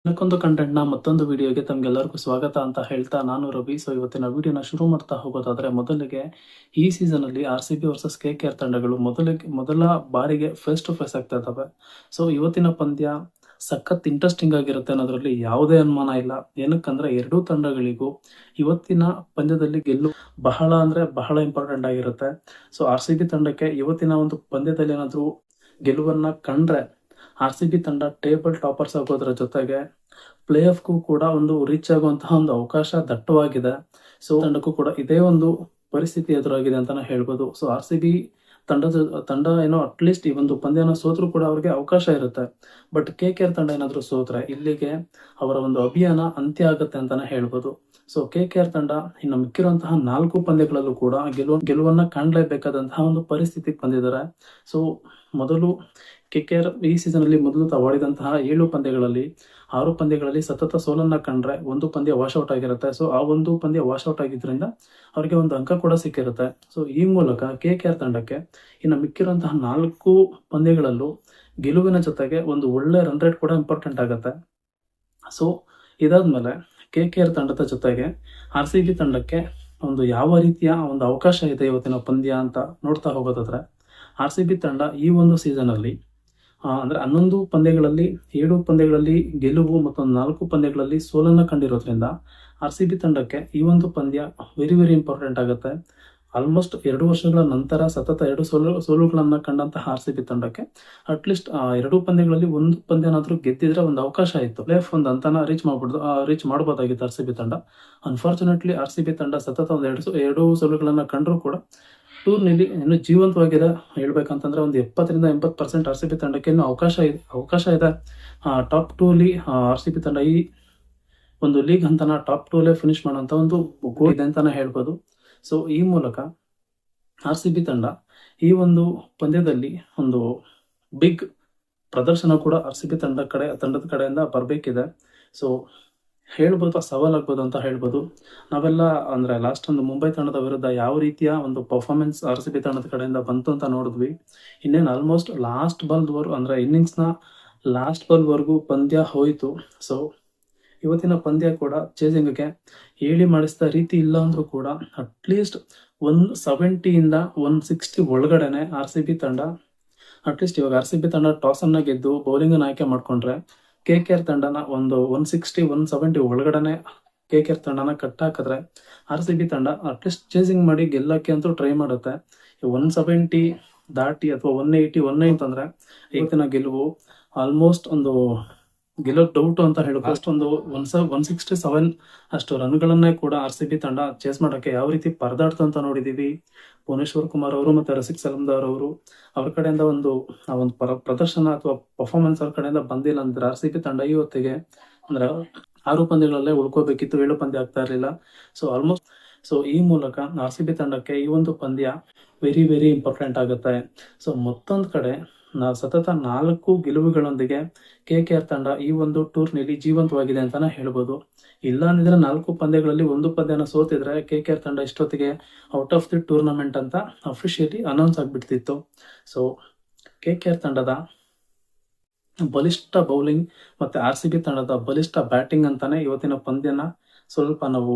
ಇನ್ನೊಂದು ಕಂಟೆಂಟ್ನ ಮತ್ತೊಂದು ವಿಡಿಯೋಗೆ ತಮಗೆಲ್ಲರಿಗೂ ಸ್ವಾಗತ ಅಂತ ಹೇಳ್ತಾ ನಾನು ರವಿ. ಇವತ್ತಿನ ವಿಡಿಯೋನ ಶುರು ಮಾಡ್ತಾ ಹೋಗೋದಾದ್ರೆ ಮೊದಲಿಗೆ ಈ ಸೀಸನ್ ಅಲ್ಲಿ RCB ವರ್ಸಸ್ KKR ತಂಡಗಳು ಮೊದಲ ಬಾರಿಗೆ ಫೇಸ್ ಟು ಫೇಸ್ ಆಗ್ತಾ ಇದ್ದಾವೆ. ಇವತ್ತಿನ ಪಂದ್ಯ ಸಖತ್ ಇಂಟ್ರೆಸ್ಟಿಂಗ್ ಆಗಿರುತ್ತೆ ಅನ್ನೋದ್ರಲ್ಲಿ ಯಾವುದೇ ಅನುಮಾನ ಇಲ್ಲ. ಏನಕ್ಕಂದ್ರೆ ಎರಡೂ ತಂಡಗಳಿಗೂ ಇವತ್ತಿನ ಪಂದ್ಯದಲ್ಲಿ ಬಹಳ ಅಂದ್ರೆ ಬಹಳ ಇಂಪಾರ್ಟೆಂಟ್ ಆಗಿರುತ್ತೆ. RCB ತಂಡಕ್ಕೆ ಇವತ್ತಿನ ಒಂದು ಪಂದ್ಯದಲ್ಲಿ ಏನಾದ್ರೂ ಗೆಲುವನ್ನ ಕಂಡ್ರೆ RCB ತಂಡ ಟೇಬಲ್ ಟಾಪರ್ಸ್ ಆಗೋದ್ರ ಜೊತೆಗೆ ಪ್ಲೇ ಆಫ್ಗೂ ಕೂಡ ಒಂದು ರೀಚ್ ಆಗುವಂತಹ ಒಂದು ಅವಕಾಶ ದಟ್ಟವಾಗಿದೆ. ತಂಡಕ್ಕೂ ಕೂಡ ಇದೇ ಒಂದು ಪರಿಸ್ಥಿತಿ ಎದುರಾಗಿದೆ ಅಂತಾನೆ ಹೇಳ್ಬೋದು. RCB ತಂಡ ಏನೋ ಅಟ್ಲೀಸ್ಟ್ ಈ ಒಂದು ಪಂದ್ಯನ ಸೋತ್ರು ಕೂಡ ಅವ್ರಿಗೆ ಅವಕಾಶ ಇರುತ್ತೆ. ಬಟ್ KKR ತಂಡ ಏನಾದ್ರೂ ಸೋತ್ರೆ ಇಲ್ಲಿಗೆ ಅವರ ಒಂದು ಅಭಿಯಾನ ಅಂತ್ಯ ಆಗುತ್ತೆ ಅಂತಾನೆ ಹೇಳ್ಬೋದು. KKR ತಂಡ ಇನ್ನು ಮಿಕ್ಕಿರುವಂತಹ 4 ಪಂದ್ಯಗಳಲ್ಲೂ ಕೂಡ ಗೆಲುವನ್ನ ಕಾಣಲೇಬೇಕಾದಂತಹ ಒಂದು ಪರಿಸ್ಥಿತಿಗೆ ಬಂದಿದ್ದಾರೆ. ಮೊದಲು KKR ಈ ಸೀಸನ್ ಅಲ್ಲಿ ಮೊದಲು ತಾವಾಡಿದಂತಹ 7 ಪಂದ್ಯಗಳಲ್ಲಿ 6 ಪಂದ್ಯಗಳಲ್ಲಿ ಸತತ ಸೋಲನ್ನ ಕಂಡ್ರೆ ಒಂದು ಪಂದ್ಯ ವಾಶೌಟ್ ಆಗಿರುತ್ತೆ. ಆ ಒಂದು ಪಂದ್ಯ ವಾಶೌಟ್ ಆಗಿದ್ರಿಂದ ಅವರಿಗೆ ಒಂದು ಅಂಕ ಕೂಡ ಸಿಕ್ಕಿರುತ್ತೆ. ಈ ಮೂಲಕ KKR ತಂಡಕ್ಕೆ ಇನ್ನು ಮಿಕ್ಕಿರುವಂತಹ 4 ಪಂದ್ಯಗಳಲ್ಲೂ ಗೆಲುವಿನ ಜೊತೆಗೆ ಒಂದು ಒಳ್ಳೆ ರನ್ ರೇಟ್ ಕೂಡ ಇಂಪಾರ್ಟೆಂಟ್ ಆಗುತ್ತೆ. ಇದಾದ್ಮೇಲೆ KKR ತಂಡದ ಜೊತೆಗೆ RCB ತಂಡಕ್ಕೆ ಒಂದು ಯಾವ ರೀತಿಯ ಒಂದು ಅವಕಾಶ ಇದೆ ಇವತ್ತಿನ ಪಂದ್ಯ ಅಂತ ನೋಡ್ತಾ ಹೋಗೋದಾದ್ರೆ, RCB ತಂಡ ಈ ಒಂದು ಸೀಸನ್ ಅಲ್ಲಿ ಅಂದ್ರೆ 11 ಪಂದ್ಯಗಳಲ್ಲಿ 7 ಪಂದ್ಯಗಳಲ್ಲಿ ಗೆಲುವು ಮತ್ತು 4 ಪಂದ್ಯಗಳಲ್ಲಿ ಸೋಲನ್ನ ಕಂಡಿರೋದ್ರಿಂದ RCB ತಂಡಕ್ಕೆ ಈ ಒಂದು ಪಂದ್ಯ ವೆರಿ ವೆರಿ ಇಂಪಾರ್ಟೆಂಟ್ ಆಗುತ್ತೆ. ಆಲ್ಮೋಸ್ಟ್ 2 ವರ್ಷಗಳ ನಂತರ ಸತತ 2 ಸೋಲುಗಳನ್ನ ಕಂಡಂತಹ RCB ತಂಡಕ್ಕೆ ಅಟ್ಲೀಸ್ಟ್ 2 ಪಂದ್ಯಗಳಲ್ಲಿ ಒಂದು ಪಂದ್ಯನಾದ್ರೂ ಗೆದ್ದಿದ್ರೆ ಒಂದು ಅವಕಾಶ ಇತ್ತು. ಪ್ಲೇ ಆಫ್ ಒಂದು ಹಂತನ ರೀಚ್ ಮಾಡಬಹುದಾಗಿತ್ತು RCB ತಂಡ. ಅನ್ಫಾರ್ಚುನೇಟ್ಲಿ RCB ತಂಡ ಸತತ ಒಂದು 2 ಸೋಲುಗಳನ್ನ ಕಂಡ್ರು ಕೂಡ ಟೂರ್ನಲ್ಲಿ ಇನ್ನು ಜೀವಂತವಾಗಿದೆ. ಹೇಳ್ಬೇಕಂತಂದ್ರೆ ಒಂದು 70-80% RCB ತಂಡಕ್ಕೆ ಇನ್ನೂ ಅವಕಾಶ ಇದೆ. ಟಾಪ್ 2 ಅಲ್ಲಿ RCB ತಂಡ ಈ ಒಂದು ಲೀಗ್ ಹಂತನ ಟಾಪ್ 2 ಅಲ್ಲೇ ಫಿನಿಶ್ ಮಾಡುವಂತ ಒಂದು ಗೋಲ್ ಇದೆ ಅಂತಾನೆ ಹೇಳ್ಬೋದು. ಈ ಮೂಲಕ RCB ತಂಡ ಈ ಒಂದು ಪಂದ್ಯದಲ್ಲಿ ಒಂದು ಬಿಗ್ ಪ್ರದರ್ಶನ ಕೂಡ RCB ತಂಡದ ಕಡೆಯಿಂದ ಬರಬೇಕಿದೆ. ಹೇಳ್ಬೋದು ಸವಾಲಾಗ್ಬೋದು ಅಂತ ಹೇಳ್ಬೋದು. ನಾವೆಲ್ಲ ಅಂದ್ರೆ ಲಾಸ್ಟ್ ಒಂದು ಮುಂಬೈ ತಂಡದ ವಿರುದ್ಧ ಯಾವ ರೀತಿಯ ಒಂದು ಪರ್ಫಾರ್ಮೆನ್ಸ್ RCB ತಂಡದ ಕಡೆಯಿಂದ ಬಂತು ಅಂತ ನೋಡಿದ್ವಿ. ಇನ್ನೇನು ಆಲ್ಮೋಸ್ಟ್ ಲಾಸ್ಟ್ ಬಾಲ್ ಅಂದ್ರೆ ಇನ್ನಿಂಗ್ಸ್ನ ಲಾಸ್ಟ್ ಬಾಲ್ ವರೆಗೂ ಪಂದ್ಯ ಹೋಯ್ತು. ಇವತ್ತಿನ ಪಂದ್ಯ ಕೂಡ ಚೇಸಿಂಗ್ಗೆ ಹೇಳಿ ಮಾಡಿಸಿದ ರೀತಿ ಇಲ್ಲ ಅಂದ್ರೂ ಕೂಡ ಅಟ್ಲೀಸ್ಟ್ 170 160 ಒಳಗಡೆನೆ RCB ತಂಡ ಅಟ್ಲೀಸ್ಟ್ ಇವಾಗ RCB ತಂಡ ಟಾಸ್ ಅನ್ನ ಗೆದ್ದು ಬೌಲಿಂಗ್ ಅನ್ನ ಆಯ್ಕೆ ಮಾಡ್ಕೊಂಡ್ರೆ KKR ತಂಡನ ಒಂದು 160-170 ಒಳಗಡೆನೆ KKR ತಂಡನ ಕಟ್ಟಾಕಿದ್ರೆ RCB ತಂಡ ಅಟ್ಲೀಸ್ಟ್ ಚೇಸಿಂಗ್ ಮಾಡಿ ಗೆಲ್ಲಕ್ಕೆ ಅಂತೂ ಟ್ರೈ ಮಾಡುತ್ತೆ. 170 ದಾಟಿ ಅಥವಾ 180-190 ಅಂದ್ರೆ ಇವತ್ತಿನ ಗೆಲುವು ಆಲ್ಮೋಸ್ಟ್ ಒಂದು ಗೆಲ್ಲೋ ಡೌಟ್ ಅಂತ ಹೇಳಬೇಕು. ಅಷ್ಟೊಂದು 167 ಅಷ್ಟು ರನ್ಗಳನ್ನೇ ಕೂಡ RCB ತಂಡ ಚೇಸ್ ಮಾಡಕ್ಕೆ ಯಾವ ರೀತಿ ಪರದಾಡ್ತು ಅಂತ ನೋಡಿದೀವಿ. ಭುವನೇಶ್ವರ್ ಕುಮಾರ್ ಅವರು ಮತ್ತೆ ರಸಿಕ್ ಸಲಂದಾರ್ ಅವರು ಅವ್ರ ಕಡೆಯಿಂದ ಒಂದು ಪ್ರದರ್ಶನ ಅಥವಾ ಪರ್ಫಾರ್ಮೆನ್ಸ್ ಅವ್ರ ಕಡೆಯಿಂದ ಬಂದಿಲ್ಲ ಅಂದ್ರೆ RCB ತಂಡ ಇವತ್ತಿಗೆ ಅಂದ್ರೆ 6 ಪಂದ್ಯಗಳಲ್ಲೇ ಉಳ್ಕೋಬೇಕಿತ್ತು, 7 ಪಂದ್ಯ ಆಗ್ತಾ ಇರಲಿಲ್ಲ. ಈ ಮೂಲಕ RCB ತಂಡಕ್ಕೆ ಈ ಒಂದು ಪಂದ್ಯ ವೆರಿ ವೆರಿ ಇಂಪಾರ್ಟೆಂಟ್ ಆಗುತ್ತೆ. ಮತ್ತೊಂದು ಕಡೆ ಸತತ 4 ಗೆಲುವುಗಳೊಂದಿಗೆ KKR ತಂಡ ಈ ಒಂದು ಟೂರ್ನಿಲಿ ಜೀವಂತವಾಗಿದೆ ಅಂತಾನೆ ಹೇಳ್ಬೋದು. ಇಲ್ಲ ಅಂದ್ರೆ 4 ಪಂದ್ಯಗಳಲ್ಲಿ 1 ಪಂದ್ಯನ ಸೋತಿದ್ರೆ KKR ತಂಡ ಇಷ್ಟೊತ್ತಿಗೆ ಔಟ್ ಆಫ್ ದಿ ಟೂರ್ನಮೆಂಟ್ ಅಂತ ಅಫಿಷಿಯಲಿ ಅನೌನ್ಸ್ ಆಗ್ಬಿಡ್ತಿತ್ತು. KKR ತಂಡದ ಬಲಿಷ್ಠ ಬೌಲಿಂಗ್ ಮತ್ತೆ RCB ತಂಡದ ಬಲಿಷ್ಠ ಬ್ಯಾಟಿಂಗ್ ಅಂತಾನೆ ಇವತ್ತಿನ ಪಂದ್ಯನ ಸ್ವಲ್ಪ ನಾವು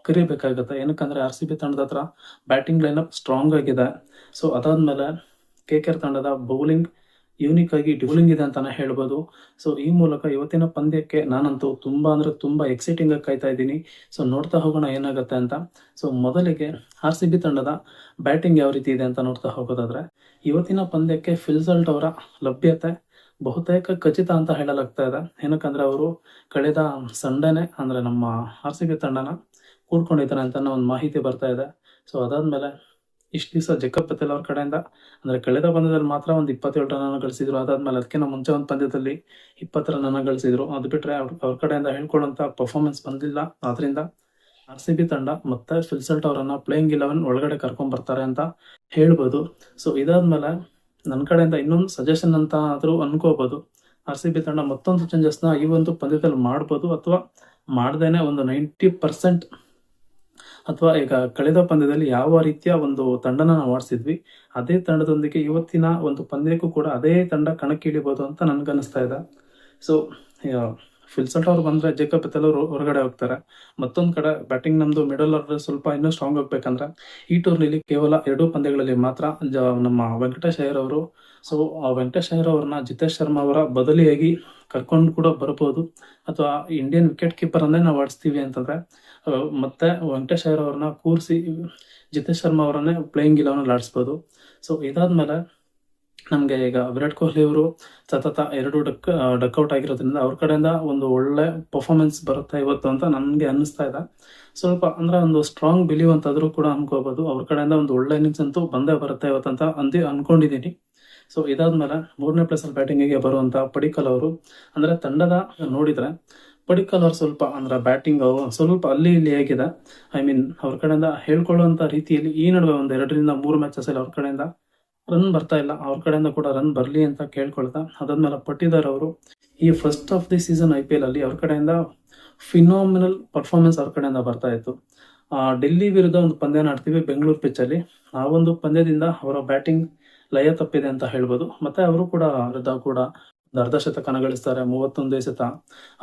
ಕರಿಬೇಕಾಗುತ್ತೆ. ಏನಕ್ಕಂದ್ರೆ RCB ತಂಡದ ಹತ್ರ ಬ್ಯಾಟಿಂಗ್ ಲೈನಪ್ ಸ್ಟ್ರಾಂಗ್ ಆಗಿದೆ. ಅದಾದ್ಮೇಲೆ KKR ತಂಡದ ಬೌಲಿಂಗ್ ಯೂನಿಕ್ ಆಗಿ ಡ್ಯೂಲಿಂಗ್ ಇದೆ ಅಂತಾನೆ ಹೇಳ್ಬೋದು. ಈ ಮೂಲಕ ಇವತ್ತಿನ ಪಂದ್ಯಕ್ಕೆ ನಾನಂತೂ ತುಂಬಾ ಅಂದ್ರೆ ತುಂಬಾ ಎಕ್ಸೈಟಿಂಗ್ ಆಗಿ ಕಾಯ್ತಾ ಇದ್ದೀನಿ. ನೋಡ್ತಾ ಹೋಗೋಣ ಏನಾಗುತ್ತೆ ಅಂತ. ಮೊದಲಿಗೆ RCB ತಂಡದ ಬ್ಯಾಟಿಂಗ್ ಯಾವ ರೀತಿ ಇದೆ ಅಂತ ನೋಡ್ತಾ ಹೋಗೋದಾದ್ರೆ, ಇವತ್ತಿನ ಪಂದ್ಯಕ್ಕೆ ಫಿಲ್ ಸಾಲ್ಟ್ ಅವರ ಲಭ್ಯತೆ ಬಹುತೇಕ ಖಚಿತ ಅಂತ ಹೇಳಲಾಗ್ತಾ ಇದೆ. ಏನಕ್ಕಂದ್ರೆ ಅವರು ಕಳೆದ ಸಂಡೇನೆ ಅಂದ್ರೆ ನಮ್ಮ RCB ತಂಡನ ಕೂಡ್ಕೊಂಡಿದ್ದಾರೆ ಅಂತ ಒಂದು ಮಾಹಿತಿ ಬರ್ತಾ ಇದೆ. ಅದಾದ್ಮೇಲೆ ಇಷ್ಟು ದಿವಸ ಜೇಕಬ್ ಪಟೇಲ್ ಅವ್ರ ಕಡೆಯಿಂದ ಅಂದ್ರೆ ಕಳೆದ ಪಂದ್ಯದಲ್ಲಿ ಮಾತ್ರ ಒಂದು 27 ರನ್ ಗಳಿಸಿದ್ರು. ಅದಾದ್ಮೇಲೆ ಅದಕ್ಕಿಂತ ಮುಂಚೆ ಒಂದು ಪಂದ್ಯದಲ್ಲಿ 20 ರನ್ ಗಳಿಸಿದ್ರು. ಅದು ಬಿಟ್ರೆ ಅವ್ರ ಕಡೆಯಿಂದ ಹೇಳ್ಕೊಳ್ಳುವಂತ ಪರ್ಫಾರ್ಮೆನ್ಸ್ ಬಂದಿಲ್ಲ. ಆದ್ರಿಂದ RCB ತಂಡ ಮತ್ತೆ ಫಿಲ್ ಸಾಲ್ಟ್ ಅವರನ್ನ ಪ್ಲೇಯಿಂಗ್ 11 ಒಳಗಡೆ ಕರ್ಕೊಂಡ್ ಬರ್ತಾರೆ ಅಂತ ಹೇಳ್ಬೋದು. ಇದಾದ್ಮೇಲೆ ನನ್ನ ಕಡೆಯಿಂದ ಇನ್ನೊಂದು ಸಜೆಷನ್ ಅಂತ ಆದ್ರೂ ಅನ್ಕೋಬಹುದು. RCB ತಂಡ ಮತ್ತೊಂದು ಚೇಂಜಸ್ ನ ಈ ಒಂದು ಪಂದ್ಯದಲ್ಲಿ ಮಾಡ್ಬೋದು ಅಥವಾ ಮಾಡ್ದೇನೆ ಒಂದು 90% ಅಥವಾ ಈಗ ಕಳೆದ ಪಂದ್ಯದಲ್ಲಿ ಯಾವ ರೀತಿಯ ಒಂದು ತಂಡನ ನಾವು ಆಡಿಸಿದ್ವಿ ಅದೇ ತಂಡದೊಂದಿಗೆ ಇವತ್ತಿನ ಒಂದು ಪಂದ್ಯಕ್ಕೂ ಕೂಡ ಅದೇ ತಂಡ ಕಣಕ್ಕಿಳಿಬಹುದು ಅಂತ ನನ್ಗನ್ನಿಸ್ತಾ ಇದೆ. ಫಿಲ್ಸಲ್ಟ್ ಅವ್ರು ಬಂದರೆ ಜೇಕಬ್ ಬೆಥೆಲ್ ಅವರು ಹೊರಗಡೆ ಹೋಗ್ತಾರೆ. ಮತ್ತೊಂದು ಕಡೆ ಬ್ಯಾಟಿಂಗ್ ನಮ್ಮದು ಮಿಡಲ್ ಆರ್ಡರ್ ಸ್ವಲ್ಪ ಇನ್ನೂ ಸ್ಟ್ರಾಂಗ್ ಆಗಬೇಕಂದ್ರೆ ಈ ಟೂರ್ನಿಲಿ ಕೇವಲ 2 ಪಂದ್ಯಗಳಲ್ಲಿ ಮಾತ್ರ ನಮ್ಮ ವೆಂಕಟೇಶ್ ಅಯ್ಯರ್ ಅವರು, ಸೊ ಆ ವೆಂಕಟೇಶ್ ಅಯ್ಯರ್ ಅವ್ರನ್ನ ಜಿತೇಶ್ ಶರ್ಮಾ ಅವರ ಬದಲಿಯಾಗಿ ಕರ್ಕೊಂಡು ಕೂಡ ಬರ್ಬೋದು, ಅಥವಾ ಇಂಡಿಯನ್ ವಿಕೆಟ್ ಕೀಪರನ್ನೇ ನಾವು ಆಡಿಸ್ತೀವಿ ಅಂತಂದರೆ ಮತ್ತೆ ವೆಂಕಟೇಶ್ ಅಯ್ಯರ್ ಅವ್ರನ್ನ ಕೂರಿಸಿ ಜಿತೇಶ್ ಶರ್ಮಾ ಅವರನ್ನೇ ಪ್ಲೇಯಿಂಗ್ 11 ಆಡಿಸ್ಬೋದು. ಸೊ ಇದಾದ್ಮೇಲೆ ನಮಗೆ ಈಗ ವಿರಾಟ್ ಕೊಹ್ಲಿ ಅವರು ಸತತ 2 ಡಕ್ಔಟ್ ಆಗಿರೋದ್ರಿಂದ ಅವ್ರ ಕಡೆಯಿಂದ ಒಂದು ಒಳ್ಳೆ ಪರ್ಫಾರ್ಮೆನ್ಸ್ ಬರುತ್ತೆ ಇವತ್ತು ಅಂತ ನನಗೆ ಅನ್ನಿಸ್ತಾ ಇದೆ. ಸ್ವಲ್ಪ ಅಂದರೆ ಒಂದು ಸ್ಟ್ರಾಂಗ್ ಬಿಲೀವ್ ಅಂತಾದರೂ ಕೂಡ ಅನ್ಕೋಬೋದು. ಅವ್ರ ಕಡೆಯಿಂದ ಒಂದು ಒಳ್ಳೆ ಇನ್ನಿಂಗ್ಸ್ ಅಂತೂ ಬಂದೇ ಬರುತ್ತೆ ಇವತ್ತಂತ ಅನ್ಕೊಂಡಿದ್ದೀನಿ. ಸೊ ಇದಾದ್ಮೇಲೆ 3ನೇ ಪ್ಲೇಸಲ್ಲಿ ಬ್ಯಾಟಿಂಗಿಗೆ ಬರುವಂಥ ಪಡಿಕ್ಕಲ್ ಅವರು, ಅಂದರೆ ತಂಡದ ನೋಡಿದರೆ ಪಡಿಕ್ಕಲ್ ಅವ್ರು ಸ್ವಲ್ಪ ಅಂದರೆ ಬ್ಯಾಟಿಂಗ್ ಸ್ವಲ್ಪ ಅಲ್ಲಿ ಇಲ್ಲಿ ಹೇಗಿದೆ, ಅವ್ರ ಕಡೆಯಿಂದ ಹೇಳ್ಕೊಳ್ಳುವಂಥ ರೀತಿಯಲ್ಲಿ ಈ ನಡುವೆ ಒಂದು 2ರಿಂದ 3 ಮ್ಯಾಚಸಲ್ಲಿ ಅವ್ರ ಕಡೆಯಿಂದ ರನ್ ಬರ್ತಾ ಇಲ್ಲ. ಅವ್ರ ಕಡೆಯಿಂದ ಕೂಡ ರನ್ ಬರಲಿ ಅಂತ ಕೇಳ್ಕೊಳ್ತಾ, ಅದಾದ್ಮೇಲೆ ಪಟ್ಟಿದಾರ್ ಅವರು ಈ first of the season IPL ಅಲ್ಲಿ ಅವ್ರ ಕಡೆಯಿಂದ ಫಿನಾಮಿನಲ್ ಪರ್ಫಾರ್ಮೆನ್ಸ್ ಅವ್ರ ಕಡೆಯಿಂದ ಬರ್ತಾ ಇತ್ತು. ಡೆಲ್ಲಿ ವಿರುದ್ಧ ಒಂದು ಪಂದ್ಯನ ಆಡ್ತೀವಿ ಬೆಂಗಳೂರು ಪಿಚ್ಚಲ್ಲಿ. ಆ ಒಂದು ಪಂದ್ಯದಿಂದ ಅವರ ಬ್ಯಾಟಿಂಗ್ ಲಯ ತಪ್ಪಿದೆ ಅಂತ ಹೇಳ್ಬೋದು. ಮತ್ತೆ ಅವರು ಕೂಡ ವಿರುದ್ಧ ಕೂಡ ಒಂದು ಅರ್ಧ ಶತಕನ ಗಳಿಸ್ತಾರೆ, 31 ಎಸೆತ,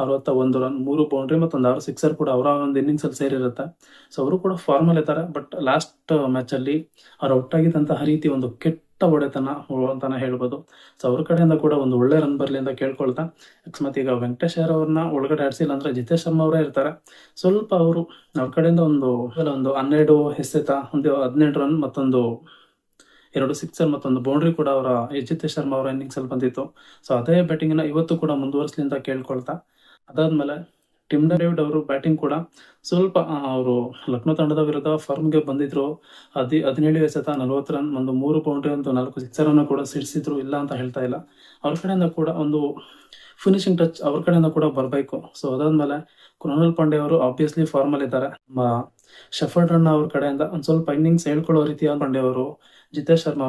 61 ರನ್, 3 ಬೌಂಡ್ರಿ ಮತ್ತೊಂದು 6 ಸಿಕ್ಸರ್ ಕೂಡ ಅವರ ಒಂದು ಇನ್ನಿಂಗ್ಸ್ ಅಲ್ಲಿ ಸೇರಿರುತ್ತೆ. ಸೊ ಅವರು ಕೂಡ ಫಾರ್ಮಲ್ ಇದ್ದಾರೆ. ಬಟ್ ಲಾಸ್ಟ್ ಮ್ಯಾಚ್ ಅಲ್ಲಿ ಅವ್ರು ಒಟ್ಟಾಗಿದ್ದಂತಹ ರೀತಿ ಒಂದು ಕೆಟ್ಟ ಹೊಡೆತನ ಅಂತಾನೆ ಹೇಳ್ಬೋದು. ಸೊ ಅವ್ರ ಕಡೆಯಿಂದ ಕೂಡ ಒಂದು ಒಳ್ಳೆ ರನ್ ಬರಲಿ ಅಂತ ಕೇಳ್ಕೊಳ್ತಾ, ಅಕಸ್ಮಾತ್ ಈಗ ವೆಂಕಟೇಶ್ ಅಯ್ಯರ್ ಅವ್ರನ್ನ ಒಳಗಡೆ ಆಡಿಸಿಲ್ಲ ಅಂದ್ರೆ ಜಿತೇಶ್ ಶರ್ಮಾ ಅವರೇ ಇರ್ತಾರೆ. ಸ್ವಲ್ಪ ಅವರು ಅವ್ರ ಕಡೆಯಿಂದ ಒಂದು 12 ಎಸೆತ, ಒಂದು 18 ರನ್, ಮತ್ತೊಂದು 2 ಸಿಕ್ಸರ್ ಮತ್ತೊಂದು ಬೌಂಡ್ರಿ ಕೂಡ ಅವರ ಜಿತೇಶ್ ಶರ್ಮಾ ಅವರ ಇನ್ನಿಂಗ್ಸ್ ಅಲ್ಲಿ ಬಂದಿತ್ತು. ಸೊ ಅದೇ ಬ್ಯಾಟಿಂಗ್ನ ಇವತ್ತು ಕೂಡ ಮುಂದುವರಿಸಲಿ ಅಂತ ಕೇಳ್ಕೊಳ್ತಾ, ಅದಾದ್ಮೇಲೆ ಟಿಮ್ ಡೇವಿಡ್ ಅವರು ಬ್ಯಾಟಿಂಗ್ ಕೂಡ ಸ್ವಲ್ಪ ಅವರು ಲಕ್ನೋ ತಂಡದ ವಿರುದ್ಧ ಫಾರ್ಮ್ಗೆ ಬಂದಿದ್ರು. 17 ಎಸೆತ, 40 ರನ್, ಒಂದು 3 ಬೌಂಡ್ರಿ, ಒಂದು 4 ಸಿಕ್ಸರ್ ಅನ್ನು ಕೂಡ ಸಿಡಿಸಿದ್ರು, ಇಲ್ಲ ಅಂತ ಹೇಳ್ತಾ ಇಲ್ಲ. ಅವ್ರ ಕಡೆಯಿಂದ ಕೂಡ ಒಂದು ಫಿನಿಶಿಂಗ್ ಟಚ್ ಅವ್ರ ಕಡೆಯಿಂದ ಕೂಡ ಬರಬೇಕು. ಸೊ ಅದಾದ್ಮೇಲೆ ಕೃಣಾಲ್ ಪಾಂಡೆ ಅವರು ಆಬ್ವಿಯಸ್ಲಿ ಫಾರ್ಮಲ್ ಇದ್ದಾರೆ. ಶಫರ್ಡ್ ರನ್ ಅವ್ರ ಕಡೆಯಿಂದ ಒಂದು ಸ್ವಲ್ಪ ಇನ್ನಿಂಗ್ಸ್ ಹೇಳ್ಕೊಳ್ಳೋ ರೀತಿಯ ಪಾಂಡೆ ಅವರು ಜಿತೇಶ್ ಶರ್ಮಾ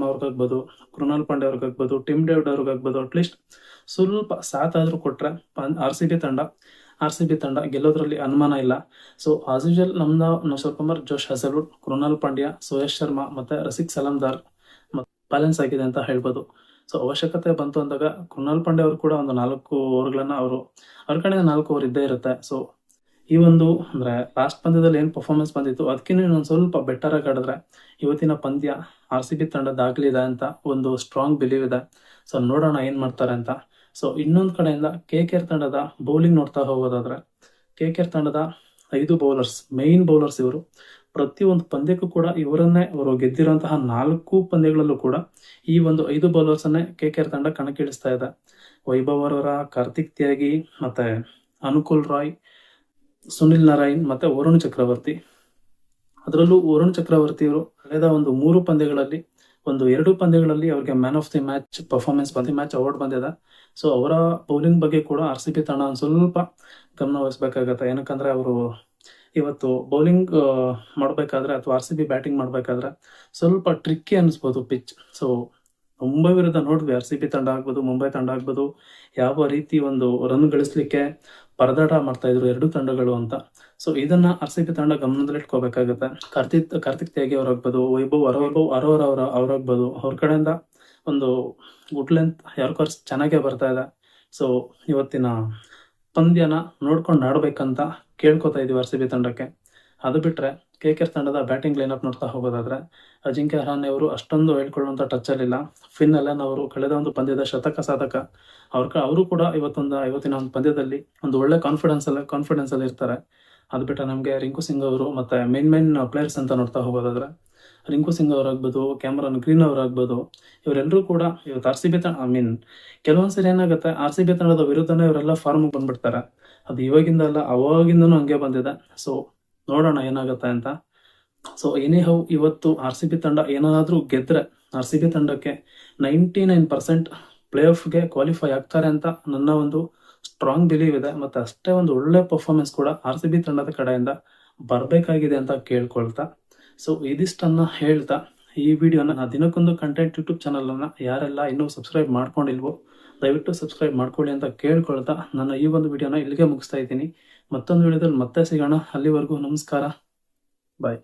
ಅವ್ರಿಗಾಗ್ಬೋದು, ಕೃಣಾಲ್ ಪಾಂಡೆ ಅವ್ರಿಗಾಗ್ಬೋದು, ಟಿಮ್ ಡೇವಿಡ್ ಅವ್ರಿಗಾಗ್ಬೋದು, ಅಟ್ಲೀಸ್ಟ್ ಸ್ವಲ್ಪ ಸಾಥ್ ಆದ್ರೂ ಕೊಟ್ರೆ ಆರ್ ಸಿ ಬಿ ತಂಡ ಗೆಲ್ಲೋದ್ರಲ್ಲಿ ಅನುಮಾನ ಇಲ್ಲ. ಸೊ ಆಸ್ ಯೂಶುವಲ್ ನಶರ್ ಕುಮಾರ್, ಜೋಶ್ ಹಜಲ್ವುಡ್, ಕೃಣಾಲ್ ಪಾಂಡ್ಯ, ಸುಯೇಶ್ ಶರ್ಮಾ ಮತ್ತೆ ರಸಿಕ್ ಸಲಾಮ್ದಾರ್ ಬ್ಯಾಲೆನ್ಸ್ ಆಗಿದೆ ಅಂತ ಹೇಳ್ಬೋದು. ಸೊ ಅವಶ್ಯಕತೆ ಬಂತು ಅಂದಾಗ ಕೃಣಾಲ್ ಪಾಂಡ್ಯ ಅವರು ಕೂಡ ಒಂದು 4 ಓವರ್ಗಳನ್ನ ಅವ್ರ ಕಡೆಯಿಂದ 4 ಓವರ್ ಇದ್ದೇ ಇರುತ್ತೆ. ಸೊ ಈ ಒಂದು ಅಂದ್ರೆ ಲಾಸ್ಟ್ ಪಂದ್ಯದಲ್ಲಿ ಏನು ಪರ್ಫಾರ್ಮೆನ್ಸ್ ಬಂದಿತ್ತು ಅದಕ್ಕಿಂತ ಇನ್ನೊಂದು ಸ್ವಲ್ಪ ಬೆಟರ್ ಆಗಿ ಆಡಿದ್ರೆ ಇವತ್ತಿನ ಪಂದ್ಯ RCB ತಂಡದಾಗಲಿದೆ ಅಂತ ಒಂದು ಸ್ಟ್ರಾಂಗ್ ಬಿಲೀವ್ ಇದೆ. ಸೊ ನೋಡೋಣ ಏನ್ ಮಾಡ್ತಾರೆ ಅಂತ. ಸೊ ಇನ್ನೊಂದು ಕಡೆಯಿಂದ KKR ತಂಡದ ಬೌಲಿಂಗ್ ನೋಡ್ತಾ ಹೋಗೋದಾದ್ರೆ, KKR ತಂಡದ 5 ಬೌಲರ್ಸ್, ಮೈನ್ ಬೌಲರ್ಸ್ ಇವರು. ಪ್ರತಿಯೊಂದು ಪಂದ್ಯಕ್ಕೂ ಕೂಡ ಅವರು ಗೆದ್ದಿರುವಂತಹ 4 ಪಂದ್ಯಗಳಲ್ಲೂ ಕೂಡ ಈ ಒಂದು 5 ಬೌಲರ್ಸ್ ಅನ್ನೇ KKR ತಂಡ ಕಣಕ್ಕಿಳಿಸ್ತಾ ಇದೆ. ವೈಭವ್ ಅವರ, ಕಾರ್ತಿಕ್ ತ್ಯಾಗಿ, ಮತ್ತೆ ಅನುಕೂಲ್ ರಾಯ್, ಸುನಿಲ್ ನಾರಾಯಣ್ ಮತ್ತೆ ವರುಣ್ ಚಕ್ರವರ್ತಿ. ಅದರಲ್ಲೂ ವರುಣ್ ಚಕ್ರವರ್ತಿ ಅವರು ಕಳೆದ ಒಂದು 3 ಪಂದ್ಯಗಳಲ್ಲಿ, 2 ಪಂದ್ಯಗಳಲ್ಲಿ ಅವ್ರಿಗೆ man of the match performance match award ಬಂದಿದೆ. ಸೊ ಅವರ ಬೌಲಿಂಗ್ ಬಗ್ಗೆ ಕೂಡ RCB ತಂಡ ಒಂದು ಸ್ವಲ್ಪ ಗಮನ ವಹಿಸ್ಬೇಕಾಗತ್ತೆ. ಏನಕ್ಕಂದ್ರೆ ಅವರು ಇವತ್ತು ಬೌಲಿಂಗ್ ಮಾಡಬೇಕಾದ್ರೆ ಅಥವಾ RCB ಬ್ಯಾಟಿಂಗ್ ಮಾಡಬೇಕಾದ್ರೆ ಸ್ವಲ್ಪ ಟ್ರಿಕ್ಕಿ ಅನಿಸ್ಬೋದು ಪಿಚ್. ಸೊ ಮುಂಬೈ ವಿರುದ್ಧ ನೋಡಿದ್ವಿ, RCB ತಂಡ ಆಗ್ಬೋದು, ಮುಂಬೈ ತಂಡ ಆಗ್ಬೋದು, ಯಾವ ರೀತಿ ಒಂದು ರನ್ ಗಳಿಸ್ಲಿಕ್ಕೆ ಪರದಾಟ ಮಾಡ್ತಾ ಇದ್ರು 2 ತಂಡಗಳು ಅಂತ. ಸೊ ಇದನ್ನ RCB ತಂಡ ಗಮನದಲ್ಲಿಟ್ಕೋಬೇಕಾಗತ್ತೆ. ಕಾರ್ತಿಕ್ ತ್ಯಾಗಿ ಅವರಾಗ್ಬೋದು, ವೈಭವ್ ಅರೋರ್ ಅವರಾಗ್ಬೋದು, ಅವ್ರ ಕಡೆಯಿಂದ ಒಂದು ಗುಡ್ ಲೆಂತ್ ಯಾರ್ಕರ್ಸ್ ಚೆನ್ನಾಗೇ ಬರ್ತಾ ಇದೆ. ಸೊ ಇವತ್ತಿನ ಪಂದ್ಯನ ನೋಡ್ಕೊಂಡು ಆಡ್ಬೇಕಂತ ಕೇಳ್ಕೊತಾ ಇದೀವಿ RCB ತಂಡಕ್ಕೆ. ಅದು ಬಿಟ್ರೆ KKR ತಂಡದ ಬ್ಯಾಟಿಂಗ್ ಲೈನಪ್ ನೋಡ್ತಾ ಹೋಗೋದಾದ್ರೆ, ಅಜಿಂಕ್ಯ ರಹಾನೆ ಅವರು ಅಷ್ಟೊಂದು ಹೇಳ್ಕೊಳ್ಳುವಂತ ಟಚ್ ಅಲ್ಲಿಲ್ಲ. ಫಿನ್ ಅಲೆನ್ ಅವರು ಕಳೆದ ಒಂದು ಪಂದ್ಯದ ಶತಕ ಸಾಧಕ. ಅವರು ಕೂಡ ಇವತ್ತಿನ ಒಂದು ಪಂದ್ಯದಲ್ಲಿ ಒಂದು ಒಳ್ಳೆ ಕಾನ್ಫಿಡೆನ್ಸ್ ಅಲ್ಲಿ ಇರ್ತಾರೆ. ಅದು ಬಿಟ್ಟರೆ ನಮಗೆ ರಿಂಕು ಸಿಂಗ್ ಅವರು ಮತ್ತೆ ಮೇನ್ ಪ್ಲೇಯರ್ಸ್ ಅಂತ ನೋಡ್ತಾ ಹೋಗೋದಾದ್ರೆ, ರಿಂಕು ಸಿಂಗ್ ಅವರಾಗ್ಬೋದು, ಕ್ಯಾಮರನ್ ಗ್ರೀನ್ ಅವರಾಗ್ಬೋದು, ಇವರೆಲ್ಲರೂ ಕೂಡ ಇವತ್ತು RCB ಕೆಲವೊಂದ್ಸರಿ ಏನಾಗುತ್ತೆ, RCB ತಂಡದ ವಿರುದ್ಧನೇ ಇವರೆಲ್ಲ ಫಾರ್ಮ್ ಬಂದ್ಬಿಡ್ತಾರೆ. ಅದು ಇವಾಗಿಂದ ಅಲ್ಲ, ಅವಾಗಿಂದನೂ ಹಂಗೆ ಬಂದಿದೆ. ಸೊ ನೋಡೋಣ ಏನಾಗುತ್ತೆ ಅಂತ. ಸೊ ಎನಿಹೌ ಇವತ್ತು RCB ತಂಡ ಏನಾದ್ರೂ ಗೆದ್ರೆ RCB ತಂಡಕ್ಕೆ 99% ಪ್ಲೇ ಆಫ್ಗೆ ಕ್ವಾಲಿಫೈ ಆಗ್ತಾರೆ ಅಂತ ನನ್ನ ಒಂದು ಸ್ಟ್ರಾಂಗ್ ಬಿಲೀವ್ ಇದೆ. ಮತ್ತೆ ಅಷ್ಟೇ ಒಂದು ಒಳ್ಳೆ ಪರ್ಫಾರ್ಮೆನ್ಸ್ ಕೂಡ RCB ತಂಡದ ಕಡೆಯಿಂದ ಬರಬೇಕಾಗಿದೆ ಅಂತ ಕೇಳ್ಕೊಳ್ತಾ, ಸೊ ಇದಿಷ್ಟನ್ನ ಹೇಳ್ತಾ ಈ ವಿಡಿಯೋನ ದಿನಕ್ಕೊಂದು ಕಂಟೆಂಟ್ ಯೂಟ್ಯೂಬ್ ಚಾನಲ್ ಅನ್ನ ಯಾರೆಲ್ಲ ಇನ್ನೂ ಸಬ್ಸ್ಕ್ರೈಬ್ ಮಾಡ್ಕೊಂಡಿಲ್ವೋ ದಯವಿಟ್ಟು ಸಬ್ಸ್ಕ್ರೈಬ್ ಮಾಡ್ಕೊಳ್ಳಿ ಅಂತ ಕೇಳ್ಕೊಳ್ತಾ ನನ್ನ ಈ ಒಂದು ವಿಡಿಯೋನ ಇಲ್ಲಿಗೆ ಮುಗಿಸ್ತಾ ಇದ್ದೀನಿ. ಮತ್ತೊಂದು ವಿಡಿಯೋದಲ್ಲಿ ಮತ್ತೆ ಸಿಗೋಣ. ಅಲ್ಲಿವರೆಗೂ ನಮಸ್ಕಾರ, ಬಾಯ್.